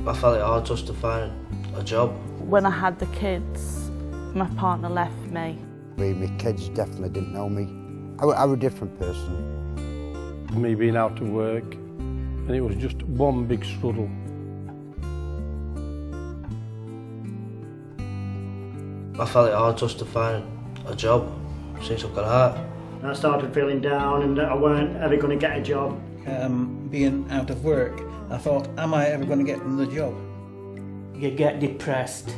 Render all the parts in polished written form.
I felt it hard just to find a job. When I had the kids, my partner left me. My kids definitely didn't know me. I was a different person. Me being out of work, and it was just one big struggle. I felt it hard just to find a job since I've got out. I started feeling down and that I weren't ever going to get a job. Being out of work, I thought, am I ever going to get another job? You get depressed,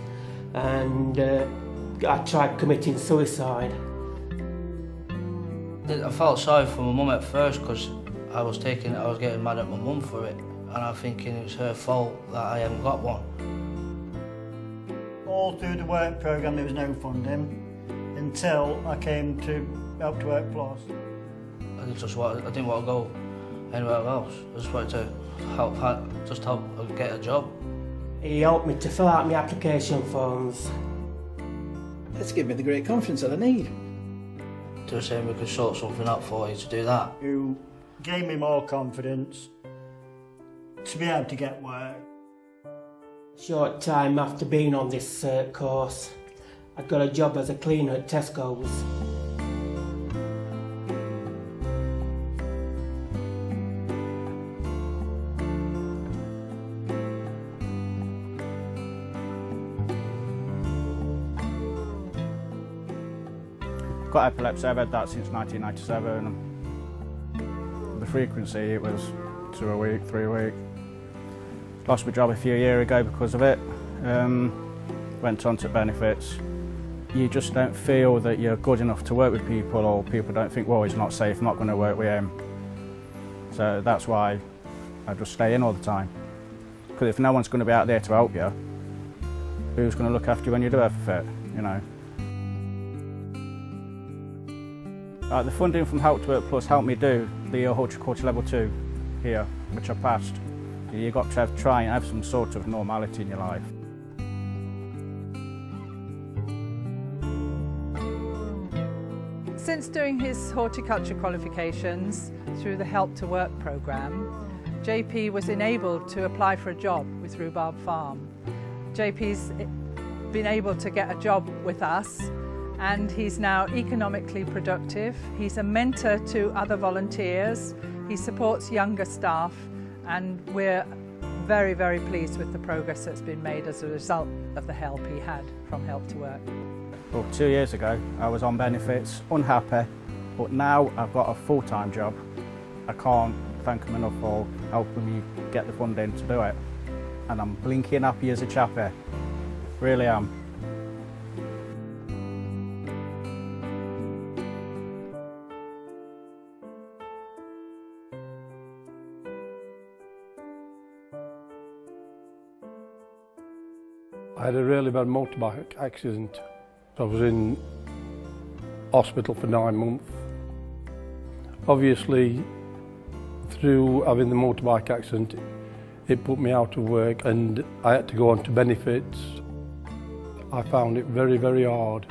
and I tried committing suicide. I felt sorry for my mum at first because I was getting mad at my mum for it, and I'm thinking it's her fault that I haven't got one. All through the work programme there was no funding until I came to Help to Work Plus. I didn't want to go anywhere else. I just wanted to help get a job. He helped me to fill out my application forms. It's given me the great confidence that I need. They were saying we could sort something out for you to do that. Who gave me more confidence to be able to get work. Short time after being on this course, I got a job as a cleaner at Tesco's. Got epilepsy, I've had that since 1997. The frequency, it was 2 a week, 3 a week. Lost my job a few years ago because of it. Went on to benefits. You just don't feel that you're good enough to work with people, or people don't think, well, he's not safe, I'm not going to work with him. So that's why I just stay in all the time. Because if no one's going to be out there to help you, who's going to look after you when you do have a fit, you know? The funding from Help to Work Plus helped me do the horticulture level 2 here, which I passed. You've got to try and have some sort of normality in your life. Since doing his horticulture qualifications through the Help to Work programme, JP was enabled to apply for a job with Rhubarb Farm. JP's been able to get a job with us, and he's now economically productive. He's a mentor to other volunteers. He supports younger staff, and we're very, very pleased with the progress that's been made as a result of the help he had from Help to Work. Well, 2 years ago, I was on benefits, unhappy, but now I've got a full-time job. I can't thank them enough for helping me get the funding to do it. And I'm blinking happy as a chappie. Really am. I had a really bad motorbike accident. I was in hospital for 9 months. Obviously, through having the motorbike accident, it put me out of work and I had to go on to benefits. I found it very, very hard.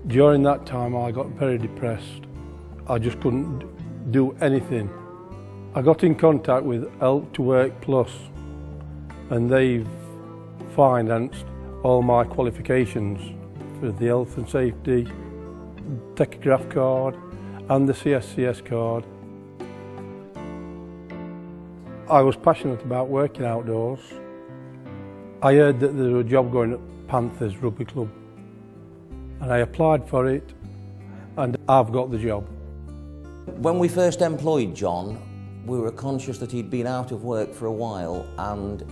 During that time, I got very depressed. I just couldn't do anything. I got in contact with Help to Work Plus, and they've financed all my qualifications for the health and safety, tachograph card and the CSCS card. I was passionate about working outdoors. I heard that there was a job going at Panthers Rugby Club, and I applied for it, and I've got the job. When we first employed John, we were conscious that he'd been out of work for a while, and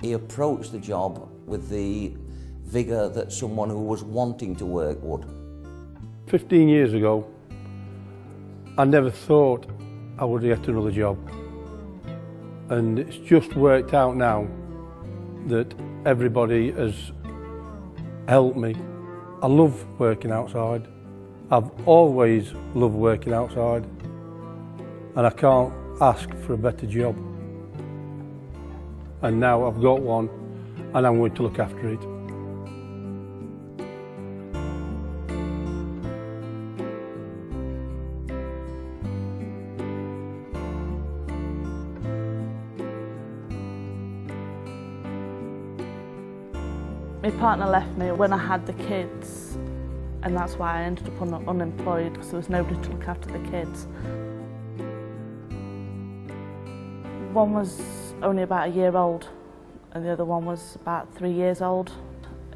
he approached the job with the vigour that someone who was wanting to work would. 15 years ago, I never thought I would get another job. And it's just worked out now that everybody has helped me. I love working outside. I've always loved working outside, and I can't ask for a better job. And now I've got one, and I'm going to look after it. My partner left me when I had the kids, and that's why I ended up unemployed, because there was nobody to look after the kids. One was only about a year old and the other one was about 3 years old.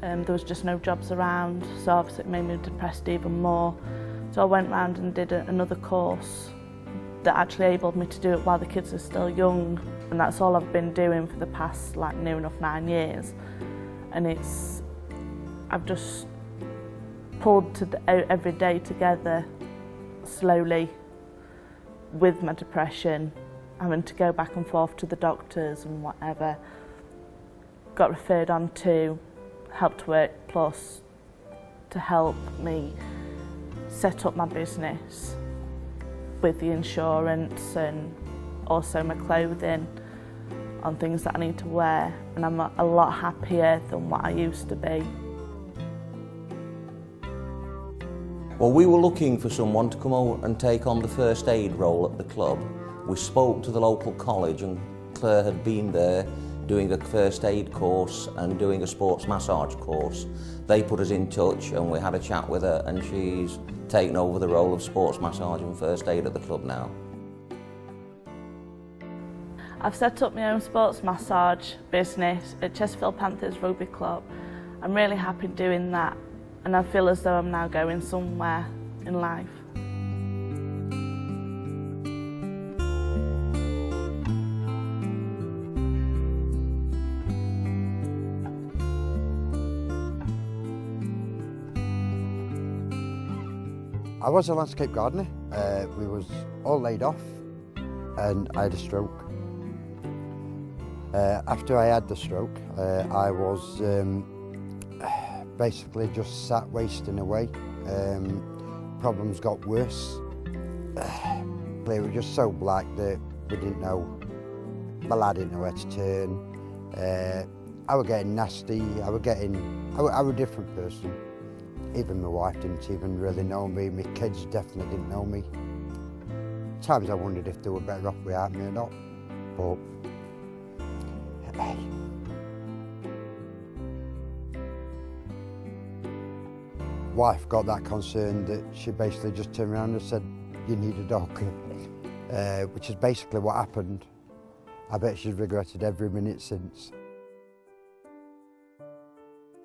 There was just no jobs around, so obviously it made me depressed even more. So I went round and did another course that actually enabled me to do it while the kids are still young, and that's all I've been doing for the past near enough 9 years. And I've just pulled every day together slowly with my depression, having to go back and forth to the doctors and whatever. Got referred on to Help to Work Plus to help me set up my business with the insurance and also my clothing on things that I need to wear, and I'm a lot happier than what I used to be. Well, we were looking for someone to come out and take on the first aid role at the club. We spoke to the local college and Claire had been there doing a first aid course and doing a sports massage course. They put us in touch and we had a chat with her, and she's taken over the role of sports massage and first aid at the club now. I've set up my own sports massage business at Chesterfield Panthers Rugby Club. I'm really happy doing that, and I feel as though I'm now going somewhere in life. I was a landscape gardener. We was all laid off and I had a stroke. After I had the stroke, I was basically just sat wasting away. Problems got worse. It was just so black that we didn't know, well, I didn't know where to turn. I was getting nasty, I was a different person. Even my wife didn't even really know me, my kids definitely didn't know me. At times I wondered if they were better off without me or not, but hey. Wife got that concerned that she basically just turned around and said, "You need a dog," which is basically what happened. I bet she's regretted every minute since.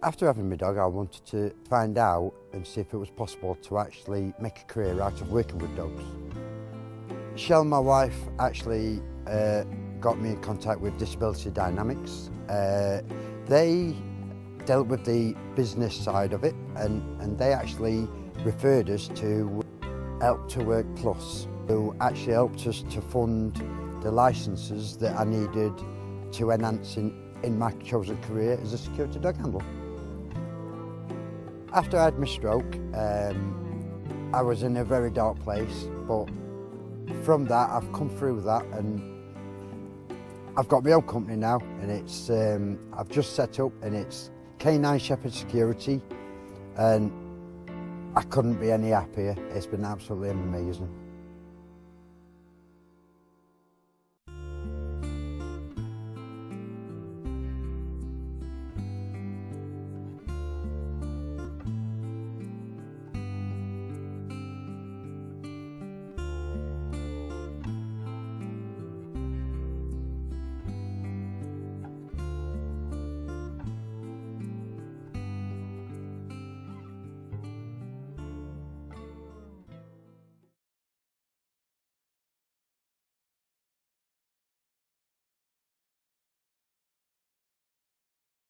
After having my dog, I wanted to find out and see if it was possible to actually make a career out of working with dogs. Shell, my wife, actually got me in contact with Disability Dynamics. They dealt with the business side of it, and they actually referred us to Help to Work Plus, who actually helped us to fund the licences that I needed to enhance in my chosen career as a security dog handler. After I had my stroke, I was in a very dark place, but from that I've come through that, and I've got my own company now, and it's I've just set up, and it's K9 Shepherd Security, and I couldn't be any happier. It's been absolutely amazing.